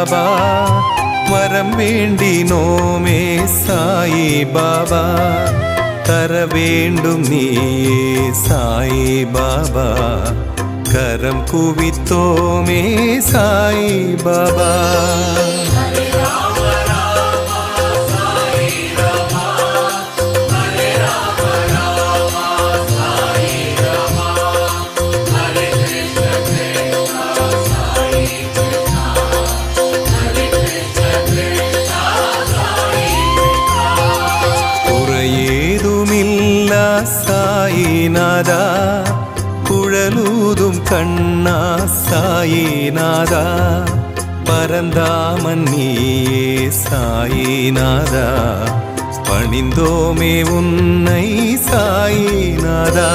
பாபா வரம் வேண்டினோமே சாயி பாபா தர வேண்டும் நீயே சாயி பாபா கரம் குவித்தோமே சாயி பாபா சாயிநாதா குழலூதும் கண்ணா சாயிநாதா பரந்தாமன் நீயே சாயிநாதா பணிந்தோமே உன்னை சாயிநாதா